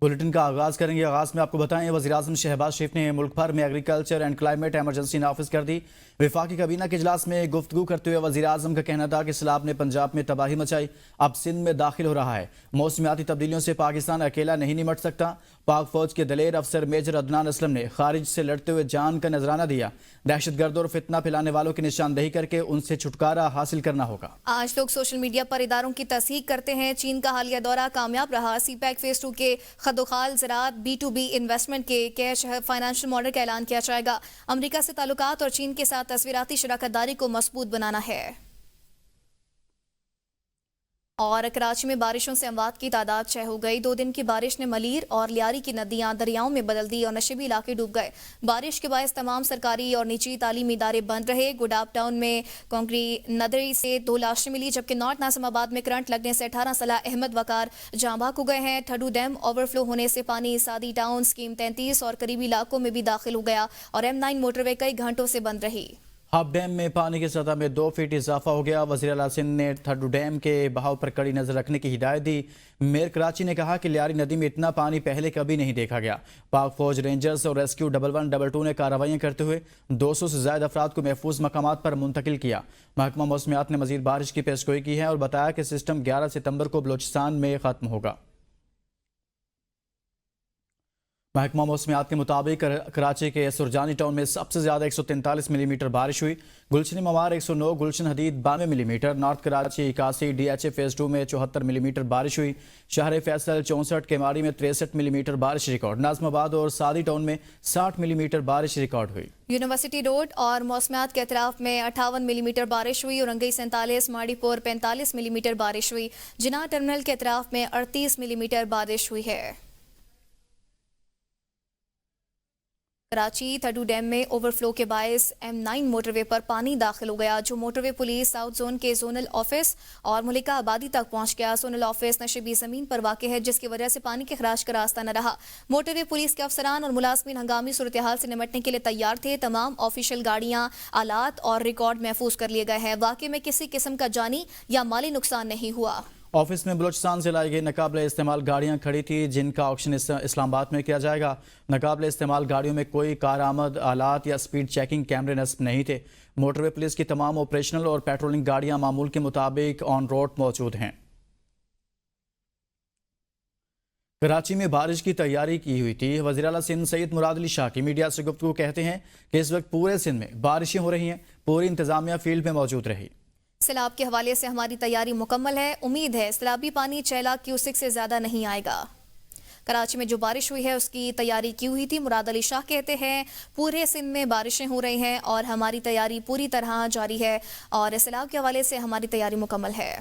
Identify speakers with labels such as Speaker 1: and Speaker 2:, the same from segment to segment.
Speaker 1: Bulletin کا آغاز کریں گے۔ آغاز میں آپ کو بتائیں وزیراعظم شہباز شریف نے ملک بھر میں ایگریکلچر اینڈ کلائمیٹ ایمرجنسی نافذ کر دی۔ وفاقی کابینہ کے اجلاس میں گفتگو کرتے ہوئے وزیراعظم کا کہنا تھا کہ سیلاب نے پنجاب میں تباہی مچائی، اب سندھ میں داخل ہو رہا ہے۔ موسمیاتی تبدیلیوں سے پاکستان اکیلا نہیں نمٹ سکتا۔ پاک فوج کے دلیر افسر میجر عدنان اسلم نے خارج سے لڑتے ہوئے جان کا نذرانہ دیا۔ دہشت گردوں اور فتنہ پھیلانے والوں کی نشاندہی کر کے ان سے چھٹکارا حاصل کرنا ہوگا۔
Speaker 2: آج لوگ سوشل میڈیا پر اداروں کی تصحیح کرتے ہیں۔ چین کا حالیہ دورہ کامیاب رہا۔ سی پیک فیز 2 کے خدوخال زراعت B2B انویسٹمنٹ کے کیش فائنانشل ماڈل کا اعلان کیا جائے گا۔ امریکہ سے تعلقات اور چین کے ساتھ تصویراتی شراکت داری کو مضبوط بنانا ہے۔ اور کراچی میں بارشوں سے اموات کی تعداد 6 ہو گئی۔ 2 دن کی بارش نے ملیر اور لیاری کی ندیاں دریاؤں میں بدل دی اور نشیبی علاقے ڈوب گئے۔ بارش کے باعث تمام سرکاری اور نجی تعلیمی ادارے بند رہے۔ گڈاپ ٹاؤن میں کونکری ندری سے 2 لاشیں ملی، جبکہ نارتھ ناظم آباد میں کرنٹ لگنے سے 18 سالہ احمد وقار جاں بحق ہو گئے ہیں۔ ٹھڈو ڈیم اوور فلو ہونے سے پانی سادی ٹاؤن، اسکیم 33 اور قریبی علاقوں میں بھی داخل ہو گیا اور M9 موٹر وے کئی گھنٹوں سے بند رہی۔
Speaker 1: ہب ڈیم میں پانی کی سطح میں 2 فٹ اضافہ ہو گیا۔ وزیر اعلیٰ سندھ نے ٹھڈو ڈیم کے بہاؤ پر کڑی نظر رکھنے کی ہدایت دی۔ میئر کراچی نے کہا کہ لیاری ندی میں اتنا پانی پہلے کبھی نہیں دیکھا گیا۔ پاک فوج، رینجرز اور ریسکیو 112 نے کارروائیاں کرتے ہوئے 200 سے زائد افراد کو محفوظ مقامات پر منتقل کیا۔ محکمہ موسمیات نے مزید بارش کی پیشگوئی کی ہے اور بتایا کہ سسٹم 11 ستمبر کو بلوچستان میں ختم ہوگا۔ محکمہ موسمیات کے مطابق کراچی کے سرجانی ٹاؤن میں سب سے زیادہ 143 ملی میٹر بارش ہوئی۔ گلشن موار 109، گلشن Hadeed 92 millimetre, north Karachi 81، DHA phase 2 میں 74 ملی میٹر بارش ہوئی۔ شہر فیصل 64، کیماری میں 63 ملی میٹر بارش ریکارڈ۔ ناظم آباد اور سادی ٹاؤن میں 60 ملی میٹر بارش ریکارڈ ہوئی۔
Speaker 2: یونیورسٹی روڈ اور موسمیات کے اطراف میں 58 ملی میٹر بارش ہوئی۔ اورنگئی 47، ماڑی پور 45 ملی میٹر بارش ہوئی۔ جناح ٹرمینل کے اطراف میں 38 ملی میٹر بارش ہوئی ہے۔ کراچی ٹھڈو ڈیم میں اوور فلو کے باعث M9 موٹر وے پر پانی داخل ہو گیا، جو موٹر وے پولیس ساؤتھ زون کے زونل آفس اور ملکہ آبادی تک پہنچ گیا۔ زونل آفس نشیبی زمین پر واقع ہے، جس کی وجہ سے پانی کے خراش کا راستہ نہ رہا۔ موٹر وے پولیس کے افسران اور ملازمین ہنگامی صورتحال سے نمٹنے کے لیے تیار تھے۔ تمام آفیشیل گاڑیاں، آلات اور ریکارڈ محفوظ کر لیے گئے ہیں۔ واقعے میں کسی قسم کا جانی یا مالی نقصان نہیں ہوا۔
Speaker 1: آفس میں بلوچستان سے لائی گئی ناقابل استعمال گاڑیاں کھڑی تھی، جن کا آکشن اسلام آباد میں کیا جائے گا۔ ناقابل استعمال گاڑیوں میں کوئی کارآمد آلات یا سپیڈ چیکنگ کیمرے نصب نہیں تھے۔ موٹر وے پولیس کی تمام آپریشنل اور پیٹرولنگ گاڑیاں معمول کے مطابق آن روڈ موجود ہیں۔ کراچی میں بارش کی تیاری کی ہوئی تھی۔ وزیر اعلیٰ سندھ سید مراد علی شاہ کی میڈیا سے گفتگو کہتے ہیں کہ اس وقت پورے سندھ میں بارشیں ہو رہی ہیں، پوری انتظامیہ فیلڈ میں موجود رہی۔
Speaker 2: سیلاب کے حوالے سے ہماری تیاری مکمل ہے۔ امید ہے سیلابی پانی 6 لاکھ کیوسک سے زیادہ نہیں آئے گا۔ کراچی میں جو بارش ہوئی ہے اس کی تیاری کی ہوئی تھی۔ مراد علی شاہ کہتے ہیں پورے سندھ میں بارشیں ہو رہی ہیں اور ہماری تیاری پوری طرح جاری ہے اور سیلاب کے حوالے سے ہماری تیاری مکمل ہے۔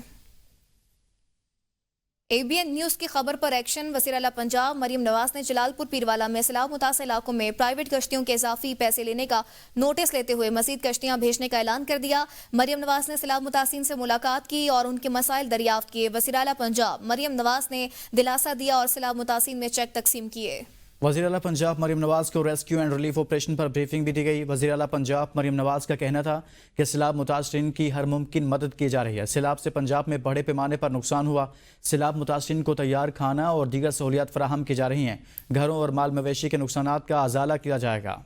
Speaker 2: ABN نیوز کی خبر پر ایکشن۔ وزیر اعلیٰ پنجاب مریم نواز نے جلال پور پیروالا میں سیلاب متاثرہ علاقوں میں پرائیویٹ کشتیوں کے اضافی پیسے لینے کا نوٹس لیتے ہوئے مزید کشتیاں بھیجنے کا اعلان کر دیا۔ مریم نواز نے سیلاب متاثرین سے ملاقات کی اور ان کے مسائل دریافت کیے۔ وزیر اعلیٰ پنجاب مریم نواز نے دلاسا دیا اور سیلاب متاثرین میں چیک تقسیم کیے۔
Speaker 1: وزیر اعلیٰ پنجاب مریم نواز کو rescue and relief operation per briefing بھی دی گئی۔ وزیر اعلیٰ پنجاب مریم نواز کا کہنا تھا کہ سیلاب متاثرین کی ہر ممکن مدد کی جا رہی ہے۔ سیلاب سے پنجاب میں بڑے پیمانے پر نقصان ہوا۔ سیلاب متاثرین کو تیار کھانا اور دیگر سہولیات فراہم کی جا رہی ہیں۔ گھروں اور مال مویشی کے نقصانات کا ازالہ کیا جائے گا۔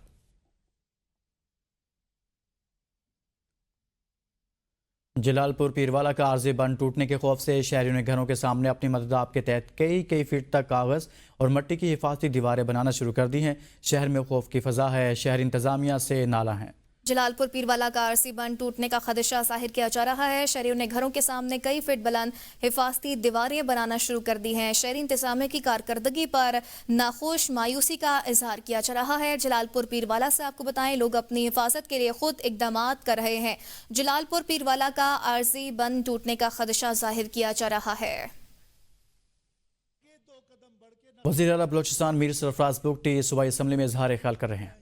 Speaker 1: جلال پور پیروالا کا عارضی بند ٹوٹنے کے خوف سے شہریوں نے گھروں کے سامنے اپنی مددگار کے تحت کئی فٹ تک کاغذ اور مٹی کی حفاظتی دیواریں بنانا شروع کر دی ہیں۔ شہر میں خوف کی فضا ہے، شہر انتظامیہ سے نالاں ہیں۔
Speaker 2: جلال پور پیروالا کا عارضی بند ٹوٹنے کا خدشہ ظاہر کیا جا رہا ہے۔ شہریوں نے گھروں کے سامنے کئی فٹ بلند حفاظتی دیواریں بنانا شروع کر دی ہیں۔ شہری انتظامیہ کی کارکردگی پر ناخوش مایوسی کا اظہار کیا جا رہا ہے۔ جلال پور پیروالا سے آپ کو بتائیں لوگ اپنی حفاظت کے لیے خود اقدامات کر رہے ہیں۔ جلال پور پیروالا کا عارضی بند ٹوٹنے کا خدشہ ظاہر کیا جا رہا ہے۔
Speaker 1: وزیر اعلیٰ بلوچستان میر سرفراز بگٹی صوبائی اسمبلی میں اظہار خیال کر رہے ہیں۔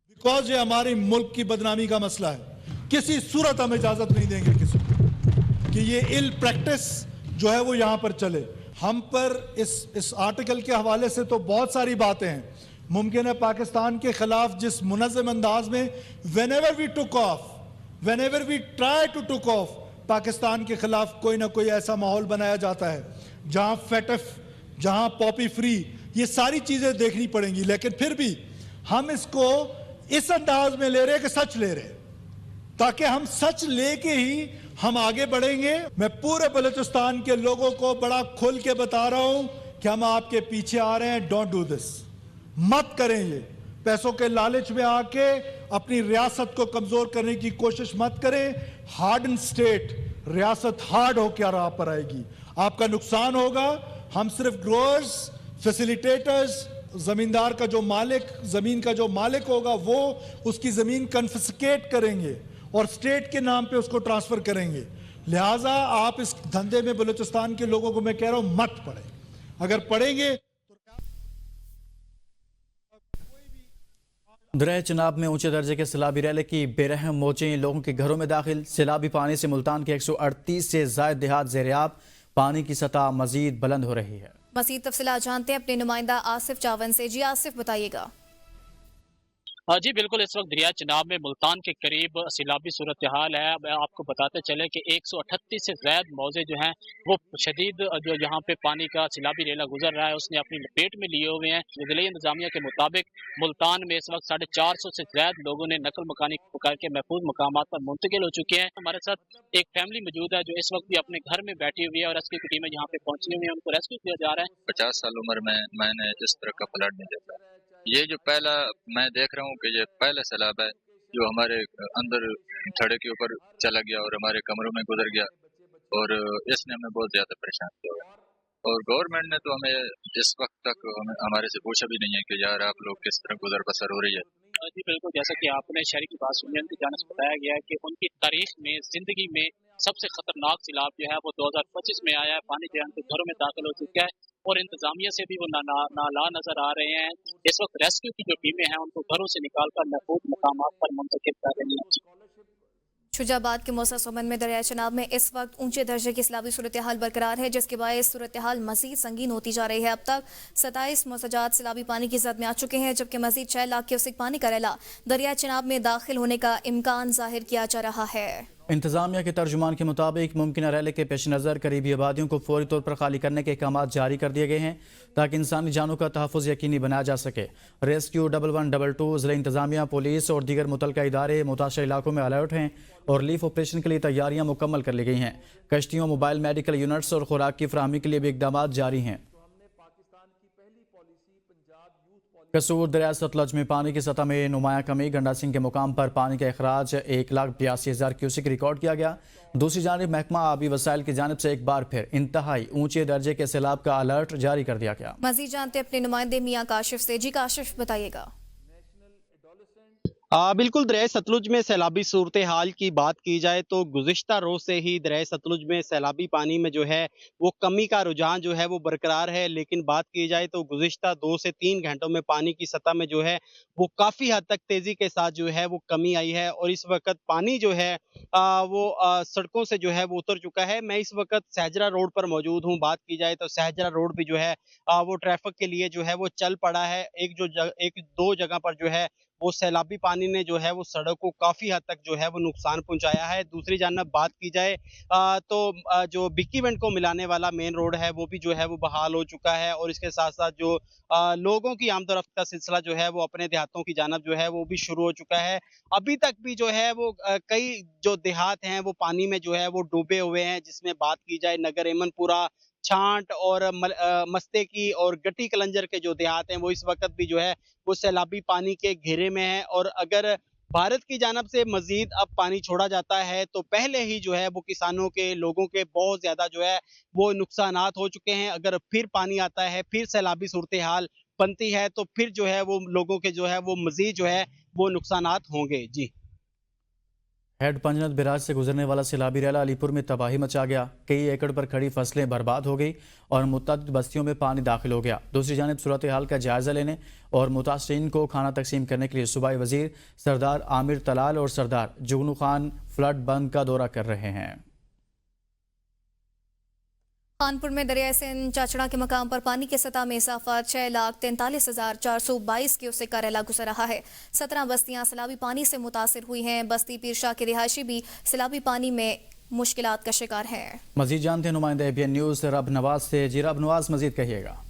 Speaker 3: بیکاز یہ ہمارے ملک کی بدنامی کا مسئلہ ہے، کسی صورت ہم اجازت نہیں دیں گے کسی کو کہ یہ ال پریکٹس جو ہے وہ یہاں پر چلے۔ ہم پر اس آرٹیکل کے حوالے سے تو بہت ساری باتیں ہیں۔ ممکن ہے پاکستان کے خلاف جس منظم انداز میں whenever we took off, whenever we try to took off Pakistan کے خلاف کوئی نہ کوئی ایسا ماحول بنایا جاتا ہے جہاں فیٹف، جہاں پاپی فری، ये सारी चीजें देखनी पड़ेंगी, लेकिन फिर भी हम इसको इस अंदाज में ले रहे हैं कि सच ले रहे हैं, ताकि हम सच लेके ही हम आगे बढ़ेंगे। मैं पूरे बलूचिस्तान के लोगों को बड़ा खुल के बता रहा हूं कि हम आपके पीछे आ रहे हैं। डोंट डू दिस, मत करें ये। पैसों के लालच में आके अपनी रियासत को कमजोर करने की कोशिश मत करें। हार्ड एंड स्टेट रियासत हार्ड होकर राह पर आएगी, आपका नुकसान होगा। हम सिर्फ ग्रोअर्स, फैसिलिटेटर्स, जमींदार का जो मालिक, जमीन का जो मालिक होगा वो उसकी जमीन कन्फिस्केट करेंगे और स्टेट के नाम पे उसको ट्रांसफर करेंगे। लिहाजा आप इस धंधे में बलूचिस्तान के लोगों को मैं कह रहा हूं मत पड़े। अगर पड़ेंगे
Speaker 1: दरिया चनाब में ऊंचे दर्जे के सैलाबी रैले की बेरहम मौजें लोगों के घरों में दाखिल। सैलाबी पानी से मुल्तान के 138 से जायद देहात ज़ेरियाब। पानी की सतह मजीद बुलंद हो रही है।
Speaker 2: मज़ीद तफसीलात जानते हैं अपने नुमाइंदा आसिफ चावन से। जी आसिफ, बताइएगा।
Speaker 4: जी बिल्कुल, इस वक्त दरिया चनाब में मुल्तान के करीब सैलाबी सूरत हाल है। मैं आपको बताते चले कि 138 से ज़ायद मौजे जो हैं वो शदीद जो यहाँ पे पानी का सैलाबी रेला गुजर रहा है उसने अपनी लपेट में लिए हुए हैं। ज़िला इंतजामिया के मुताबिक मुल्तान में इस वक्त 450 से ज़ायद लोगों ने नकल मकानी करके महफूज मकामात पर मुंतकिल हो चुके हैं। हमारे साथ एक फैमिली मौजूद है जो इस वक्त भी अपने घर में बैठी हुई है और रेस्क्यू की टीमें यहाँ पे पहुंची हुई है, उनको रेस्क्यू किया जा रहा है।
Speaker 5: 50 साल उम्र में मैंने इस तरह का फ्लड नहीं देखा। ये जो पहला मैं देख रहा हूँ कि ये पहला सैलाब है जो हमारे अंदर थड़े के ऊपर चला गया और हमारे कमरों में गुजर गया और इसने हमें बहुत ज्यादा परेशान किया। और गवर्नमेंट ने तो हमें इस वक्त तक हमारे से पूछा भी नहीं है कि यार आप लोग किस तरह गुजर बसर हो रही है।
Speaker 4: जी बिल्कुल, जैसा कि आपने शहरी की बात सुनी, उनकी जानिब से बताया गया है कि उनकी तारीख में, जिंदगी में सबसे खतरनाक सैलाब जो है वो 2025 में आया है। पानी जो है उनके घरों में दाखिल हो चुका है और इंतजामिया से भी वो नाला नजर आ रहे हैं। इस वक्त रेस्क्यू की जो टीमें हैं उनको घरों से निकालकर महफूज मकामात पर मुंतकिल कर रही हैं।
Speaker 2: शुजाबाद के मौसा सोमन में दरिया चनाब में इस वक्त ऊंचे दर्जे की सैलाबी सूरत हाल बरकरार है, जिसके बायस सूरत हाल मजीद संगीन होती जा रही है। अब तक 27 मौसजात सैलाबी पानी की जद में आ चुके हैं, जबकि मजीद 6 लाख क्यूसेक पानी का रेला दरिया चनाब में दाखिल होने का इम्कान जाहिर किया जा रहा है।
Speaker 1: इंतजामिया के तर्जुमान के मुताबिक मुमकिन रैले के पेश नज़र करीबी आबादियों को फौरी तौर पर खाली करने के अहकाम जारी कर दिए गए हैं ताकि इंसानी जानों का तहफ़्फ़ुज़ यकीनी बनाया जा सके। रेस्क्यू 1122 ज़िला इंतजामिया, पुलिस और दीगर मुतलका इदारे मुताशर इलाकों में अलर्ट हैं और रिलीफ ऑपरेशन के लिए तैयारियां मुकम्मल कर ली गई हैं। कश्तियों, मोबाइल मेडिकल यूनिट्स और खुराक की फराहमी के लिए भी इक़दाम जारी हैं। कसूर दरिया सतलज में पानी की सतह में नुमाया कमी। गंडा सिंह के मुकाम पर पानी का अखराज 1,82,000 क्यूसिक रिकॉर्ड किया गया। दूसरी जानिब महकमा आबी वसाइल की जानिब से एक बार फिर इंतहाई ऊंचे दर्जे के सैलाब का अलर्ट जारी कर दिया गया।
Speaker 2: मजीद जानते अपने नुमाइंदे मियां काशिफ से। जी काशिफ, बताइएगा।
Speaker 6: बिल्कुल, दरिया सतलुज में सैलाबी सूरत हाल की बात की जाए तो गुज़िश्ता रोज से ही दरिया सतलुज में सैलाबी पानी में जो है वो कमी का रुझान जो है वो बरकरार है। लेकिन बात की जाए तो गुज़िश्ता 2 से 3 घंटों में पानी की सतह में जो है वो काफ़ी हद तक तेज़ी के साथ जो है वो कमी आई है और इस वक्त पानी जो है वो सड़कों से जो है वो उतर चुका है। मैं इस वक्त सहजरा रोड पर मौजूद हूँ। बात की जाए तो सहजरा रोड भी जो है वो ट्रैफिक के लिए जो है वो चल पड़ा है। एक दो जगह पर जो है वो सैलाबी पानी ने जो है वो सड़क को काफी हद तक जो है वो नुकसान पहुंचाया है। दूसरी जानब बात की जाए तो जो बिक्कीवेंट को मिलाने वाला मेन रोड है वो भी जो है वो बहाल हो चुका है और इसके साथ साथ जो लोगों की आमदोरफ्त का सिलसिला जो है वो अपने देहातों की जानब जो है वो भी शुरू हो चुका है। अभी तक भी जो है वो कई जो देहात हैं वो पानी में जो है वो डूबे हुए हैं, जिसमें बात की जाए नगर एमनपुरा, छांट और मस्ते की और गट्टी कलंजर के जो देहात हैं वो इस वक्त भी जो है वो सैलाबी पानी के घेरे में है। और अगर भारत की जानब से मजीद अब पानी छोड़ा जाता है तो पहले ही जो है वो किसानों के, लोगों के बहुत ज्यादा जो है वो नुकसानात हो चुके हैं। अगर फिर पानी आता है, फिर सैलाबी सूरत हाल बनती है तो फिर जो है वो लोगों के जो है वो मजीद जो है वो नुकसानात होंगे। जी,
Speaker 1: हेड पंजनत बिराज से गुजरने वाला सैलाबी रैला अलीपुर में तबाही मचा गया। कई एकड़ पर खड़ी फसलें बर्बाद हो गई और मुतअद्दिद बस्तियों में पानी दाखिल हो गया। दूसरी जानिब सूरत हाल का जायजा लेने और मुतासरीन को खाना तकसीम करने के लिए सूबाई वजीर सरदार आमिर तलाल और सरदार जुगनू खान फ्लड बंद का दौरा कर रहे हैं।
Speaker 2: कानपुर में दरिया सिंध चाचड़ा के मकाम पर पानी की सतह में इजाफा 6,43,422 क्यूसेक का रेला गुजर रहा है। 17 बस्तियां सैलाबी पानी से मुतासिर हुई हैं। बस्ती पीरशाह के रिहायशी भी सैलाबी पानी में मुश्किलात का शिकार हैं।
Speaker 1: मजीद जानते हैं नुमाइंदा ABN न्यूज़ रब नवाज से। जी रब नवाज, मजीद कहिएगा।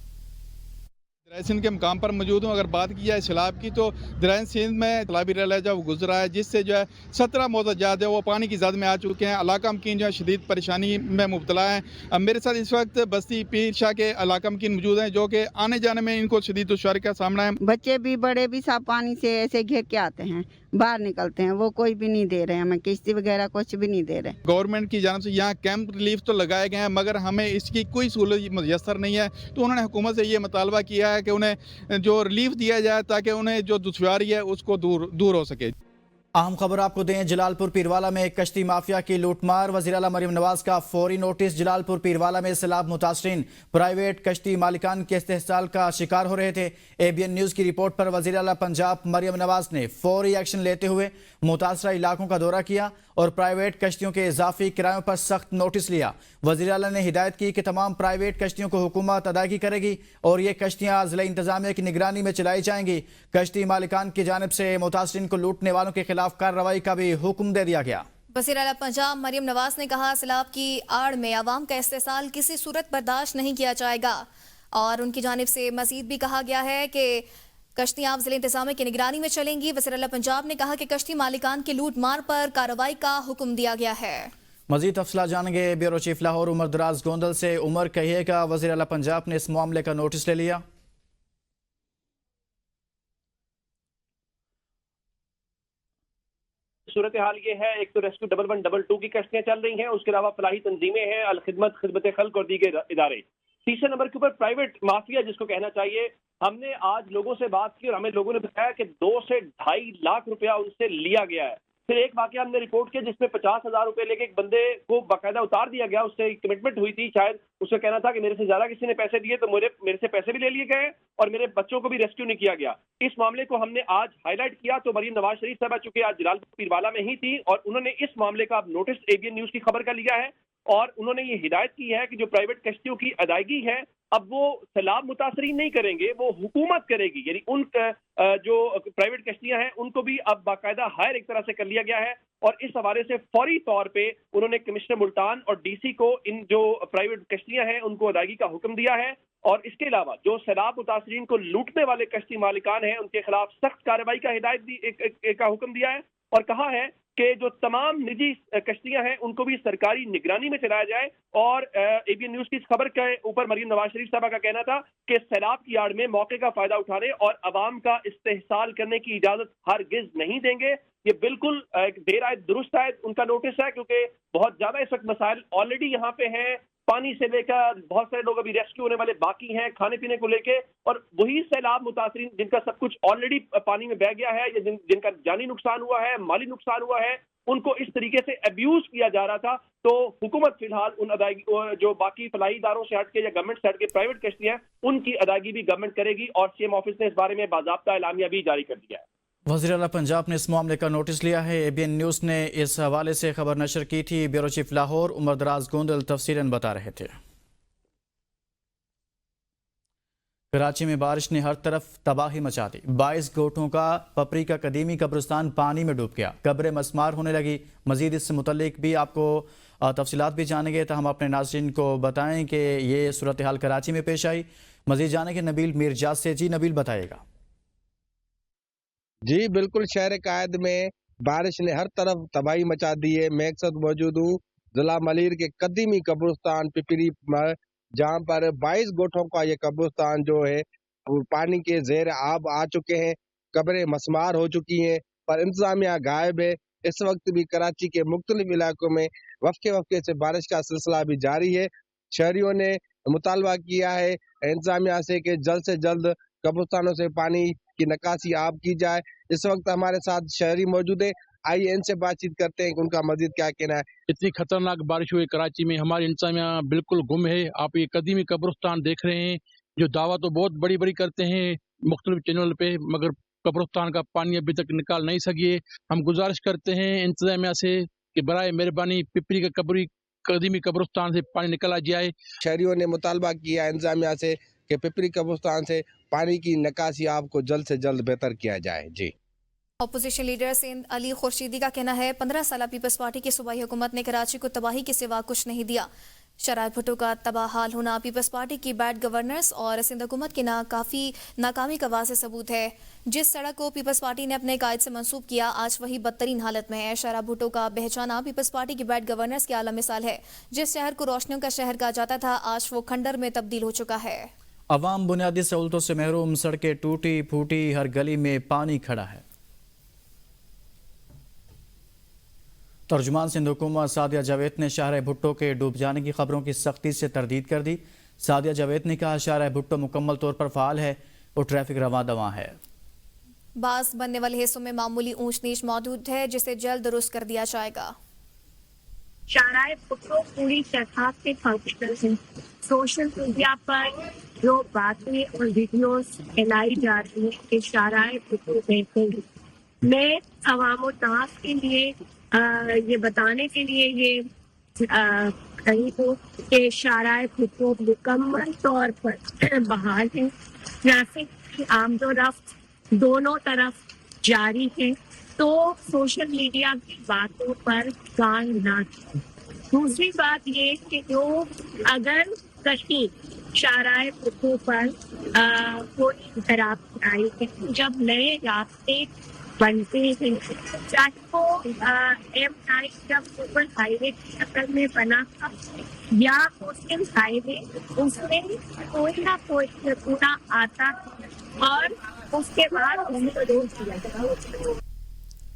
Speaker 7: सिंध के मकाम पर मौजूद हूँ। अगर बात की जाए सैलाब की तो दरिया सिंध में सैलाबी रैला जो गुजरा है, जिससे जो है 17 मोहताजात है वो पानी की जद में आ चुके हैं। इलाका मकीन जो है शदीद परेशानी में मुब्तला है। अब मेरे साथ इस वक्त बस्ती पीर शाह के इलाका मकीन मौजूद हैं, जो कि आने जाने में इनको शदीद दुश्वारी का सामना है।
Speaker 8: बच्चे भी बड़े भी सब पानी से ऐसे घिर के आते हैं, बाहर निकलते हैं, वो कोई भी नहीं दे रहे, हमें किश्ती वगैरह कुछ भी नहीं दे रहे।
Speaker 7: गवर्नमेंट की जानिब से यहाँ कैंप रिलीफ तो लगाए गए हैं, मगर हमें इसकी कोई सहूलत मुयसर नहीं है। तो उन्होंने हुकूमत से ये मुतालबा किया है कि उन्हें जो रिलीफ दिया जाए ताकि उन्हें जो दुश्वारी है उसको दूर हो सके।
Speaker 1: अहम खबर आपको दें, जलालपुर पीरवाला में कश्ती माफिया की लूटमार, वज़ीर आला मरियम नवाज का फौरी नोटिस। जलालपुर पीरवाला में सैलाब मुतासरीन प्राइवेट कश्ती मालिकान के इस्तेहसाल का शिकार हो रहे थे। ABN न्यूज़ की रिपोर्ट पर वज़ीर आला पंजाब मरियम नवाज ने फौरी एक्शन लेते हुए मुतासरा इलाकों का दौरा किया और प्राइवेट कश्तियों के इजाफी किरायों पर सख्त नोटिस लिया। वज़ीर आला ने हिदायत की कि तमाम प्राइवेट कश्तियों को हुकूमत अदायगी करेगी और ये कश्तियाँ ज़िला इंतजामिया की निगरानी में चलाई जाएंगी। कश्ती मालिकान की जानिब से मुतासरीन को लूटने वालों के खिलाफ कार्रवाई का भी हुक्म दे दिया गया।
Speaker 2: वज़ीर आला पंजाब मरियम नवाज ने कहा, सैलाब की आड़ में आवाम का इस्तेसाल किसी सूरत बर्दाश्त नहीं किया जाएगा। और उनकी जानिब से मजीद भी कहा गया है कि कश्तियां आप जिले इंतजामिया की निगरानी में चलेंगी। वज़ीर आला पंजाब ने कहा कि कश्ती मालिकान की लूट मार पर कार्रवाई का हुक्म दिया गया है।
Speaker 1: मजीद तफसीलात जानेंगे ब्यूरो चीफ लाहौर उमर दराज गोंदल से। उमर, कहिएगा, वज़ीर आला पंजाब ने इस मामले का नोटिस ले लिया?
Speaker 9: सूरत हाल ये है, एक तो रेस्क्यू 1112 की कश्तियां चल रही हैं, उसके अलावा फलाही तंजीमें हैं, अल खिदमत, खिदमत खल्क और दीगर इदारे। तीसरे नंबर के ऊपर प्राइवेट माफिया जिसको कहना चाहिए। हमने आज लोगों से बात की और हमें लोगों ने बताया कि 2 से 2.5 लाख रुपया उनसे लिया गया है। फिर एक वाकया हमने रिपोर्ट किया जिसमें 50,000 रुपए लेके एक बंदे को बाकायदा उतार दिया गया। उससे कमिटमेंट हुई थी, शायद उसका कहना था कि मेरे से ज्यादा किसी ने पैसे दिए तो मेरे से पैसे भी ले लिए गए और मेरे बच्चों को भी रेस्क्यू नहीं किया गया। इस मामले को हमने आज हाईलाइट किया तो मरियम नवाज शरीफ साहब चूंकि आज जलालपुर पीरवाला में ही थी और उन्होंने इस मामले का नोटिस ABN न्यूज की खबर का लिया है और उन्होंने ये हिदायत की है कि जो प्राइवेट कश्तियों की अदायगी है अब वो सैलाब मुतासरीन नहीं करेंगे, वो हुकूमत करेगी। यानी उन जो प्राइवेट कश्तियां हैं उनको भी अब बाकायदा हायर एक तरह से कर लिया गया है और इस हवाले से फौरी तौर पे उन्होंने कमिश्नर मुल्तान और DC को इन जो प्राइवेट कश्तियां हैं उनको अदायगी का हुक्म दिया है। और इसके अलावा जो सैलाब मुतासरीन को लूटने वाले कश्ती मालिकान हैं उनके खिलाफ सख्त कार्रवाई का हिदायत का हुक्म दिया है और कहा है कि जो तमाम निजी कश्तियां हैं उनको भी सरकारी निगरानी में चलाया जाए। और ABN न्यूज की इस खबर के ऊपर मरियम नवाज शरीफ साहबा का कहना था कि सैलाब की आड़ में मौके का फायदा उठाने और अवाम का इस्तेहसाल करने की इजाजत हरगिज नहीं देंगे। ये बिल्कुल देर आए दुरुस्त आए उनका नोटिस है, क्योंकि बहुत ज्यादा इस वक्त मसाइल ऑलरेडी यहाँ पे हैं। पानी से लेकर बहुत सारे लोग अभी रेस्क्यू होने वाले बाकी हैं, खाने पीने को लेके, और वही सैलाब मुतासरीन जिनका सब कुछ ऑलरेडी पानी में बह गया है या जिनका जानी नुकसान हुआ है, माली नुकसान हुआ है, उनको इस तरीके से अब्यूज किया जा रहा था। तो हुकूमत फिलहाल उन अदायगी जो बाकी फलाही इदारों से हट के या गवर्नमेंट से हट के प्राइवेट कश्तियां उनकी अदायगी भी गवर्नमेंट करेगी और CM ऑफिस ने इस बारे में बाज़ाब्ता एलामिया भी जारी कर दिया है।
Speaker 1: वज़ीर आला पंजाब ने इस मामले का नोटिस लिया है। ABN न्यूज़ ने इस हवाले से खबर नशर की थी। ब्यूरो चीफ लाहौर उमर दराज गोंदल तफसीलन बता रहे थे। कराची में बारिश ने हर तरफ तबाही मचा दी। 22 गोटों का पपरी का कदीमी कब्रिस्तान पानी में डूब गया, कब्रें मस्मार होने लगी। मजीद इससे मुतल्लिक भी आपको तफसीलात भी जानेंगे तो हम अपने नाज़रीन को बताएं कि ये सूरत हाल कराची में पेश आई। मजीद जानेंगे नबील मीरजाज से। जी नबील, बताइएगा।
Speaker 10: जी बिल्कुल, शहर कायद में बारिश ने हर तरफ तबाही मचा दी है। मैं एक साथ मौजूद हूँ जिला मलीर के कदीमी कब्रिस्तान पिपरी, जहाँ पर 22 गोठों का ये कब्रिस्तान जो है वो पानी के ज़ेर आब आ चुके हैं, कब्रें मस्मार हो चुकी हैं, पर इंतजामिया गायब है। इस वक्त भी कराची के मुख्तलिफ इलाकों में वक्फे से बारिश का सिलसिला भी जारी है। शहरियों ने मुतालबा किया है इंतजामिया से कि जल्द से जल्द कब्रिस्तानों से पानी की निकासी आप की जाए। इस वक्त हमारे साथ शहरी मौजूद है, आइए इनसे बातचीत करते हैं कि उनका मजीद क्या कहना है।
Speaker 11: इतनी खतरनाक बारिश हुई कराची में, हमारी इंतजामिया बिल्कुल गुम है। आप ये कदीमी कब्रिस्तान देख रहे हैं, जो दावा तो बहुत बड़ी बड़ी करते हैं मुख्तलिफ चैनल पे, मगर कब्रिस्तान का पानी अभी तक निकाल नहीं सके। हम गुजारिश करते हैं इंतजामिया से कि बराए मेहरबानी पिपरी का कदीमी कब्रिस्तान से पानी निकाला जाए।
Speaker 10: शहरियों ने मुतालबा किया इंतजामिया से कि पिपरी कब्रिस्तान से पानी की निकासी आपको जल्द से जल्द बेहतर किया जाए। जी,
Speaker 2: अपोजिशन लीडर सिंध अली खुर्शीदी का कहना है 15 साल पीपल्स पार्टी की सूबाई हुकूमत ने कराची को तबाही के सिवा कुछ नहीं दिया। शराब भुट्टो का तबाह हाल होना पीपल्स पार्टी की बैड गवर्नेंस और सिंध हुकूमत की नाकामी का वाज़ेह सबूत है। जिस सड़क को पीपल्स पार्टी ने अपने कायद से मंसूब किया आज वही बदतरीन हालत में है। शराब भुट्टो का बहचाना पीपल्स पार्टी की बैड गवर्नेंस की आला मिसाल है। जिस शहर को रोशनियों का शहर कहा जाता था आज वो खंडर में तब्दील हो चुका है।
Speaker 1: अवाम बुनियादी सहूलतों से महरूम, सड़कें टूटी फूटी, हर गली में पानी खड़ा है। तर्जुमान सिंध हुकूमत सादिया जावेद ने शाहराह भुट्टो के डूब जाने की खबरों की सख्ती से तरदीद कर दी। सादिया जावेद ने कहा शाहराह भुट्टो मुकम्मल तौर पर फाल है और ट्रैफिक रवां दवां है।
Speaker 2: बास बनने वाले हिस्सों में मामूली ऊंच नीच मौजूद है जिसे जल्द दुरुस्त कर दिया जाएगा।
Speaker 12: शाहराह भुट्टो पूरी तरह से फंक्शनल है। सोशल मीडिया पर जो बातें और वीडियोस फैलाई जा रही है कि शाहराह भुट्टो कहते हैं, मैं अवाम नास के लिए ये बताने के लिए ये कही हूँ कि शाहराह भुट्टो मुकम्मल तौर पर बहाल है। ट्रैफिक की आमदोरफ्त दोनों तरफ जारी है, तो सोशल मीडिया की बातों पर कान ना दें। दूसरी बात ये कि जो अगर कहीं शाहराह भुट्टो पर कोई खराबी आई है, जब नए रास्ते बनते हैं, चाहे वो M9 जब सुपर हाईवे की शक्ल में बना था या मुस्लिम हाईवे, उसमें कोई ना कोई कूड़ा आता और उसके बाद उनको रोक दिया गया।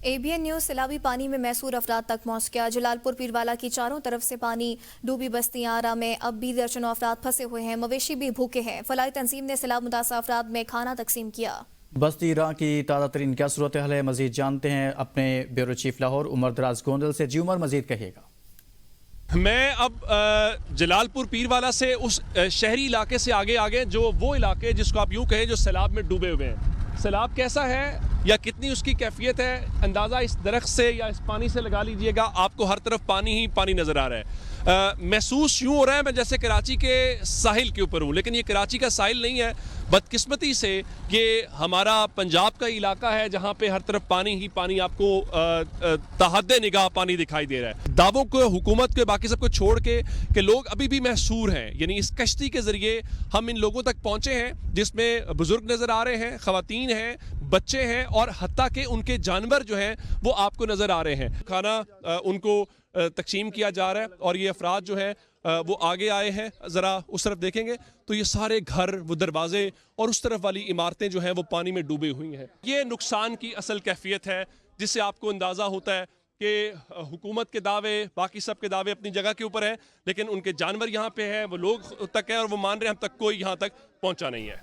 Speaker 2: ABN न्यूज़ सैलाबी पानी में मैसूर अफराद तक पहुंच गया। जलालपुर पीरवाला की चारों तरफ से पानी डूबी बस्तियां आरा में अब भी दर्जनों अफराद फंसे हुए हैं। मवेशी भी भूखे हैं। फलाही तंजीम ने सैलाब मुतासर अफराद में खाना तकसीम किया।
Speaker 1: बस्ती ईरान की ताज़ा तरीन क्या सूरत हाल है, मजीद जानते हैं अपने ब्यूरो चीफ लाहौर उमर दराज गोंदल से। जी उमर, मजीद कहिएगा।
Speaker 13: मैं अब जलालपुर पीरवाला से उस शहरी इलाके से आगे जो वो इलाके जिसको आप यूँ कहें जो सैलाब में डूबे हुए हैं। सैलाब कैसा है या कितनी उसकी कैफियत है, अंदाज़ा इस दरख्त से या इस पानी से लगा लीजिएगा। आपको हर तरफ पानी ही पानी नज़र आ रहा है। महसूस यूँ हो रहा है मैं जैसे कराची के साहिल के ऊपर हूँ, लेकिन ये कराची का साहिल नहीं है। बदकिस्मती से ये हमारा पंजाब का इलाका है जहाँ पे हर तरफ पानी ही पानी आपको तहद्दे निगाह पानी दिखाई दे रहा है। दावों को, हुकूमत के, बाकी सबको छोड़ के कि लोग अभी भी महसूर हैं, यानी इस कश्ती के ज़रिए हम इन लोगों तक पहुँचे हैं जिसमें बुज़ुर्ग नज़र आ रहे हैं, ख़वातीन हैं, बच्चे हैं और हत्ता के उनके जानवर जो हैं वो आपको नज़र आ रहे हैं। खाना उनको तकसीम किया जा रहा है और ये अफराद जो है वो आगे आए हैं। ज़रा उस तरफ देखेंगे तो ये सारे घर, वो दरवाजे और उस तरफ वाली इमारतें जो हैं वो पानी में डूबी हुई हैं। ये नुकसान की असल कैफियत है जिससे आपको अंदाज़ा होता है कि हुकूमत के दावे, बाकी सब के दावे अपनी जगह के ऊपर हैं, लेकिन उनके जानवर यहाँ पे हैं, वो लोग तक है और वो मान रहे हैं हम तक कोई यहाँ तक पहुँचा नहीं है।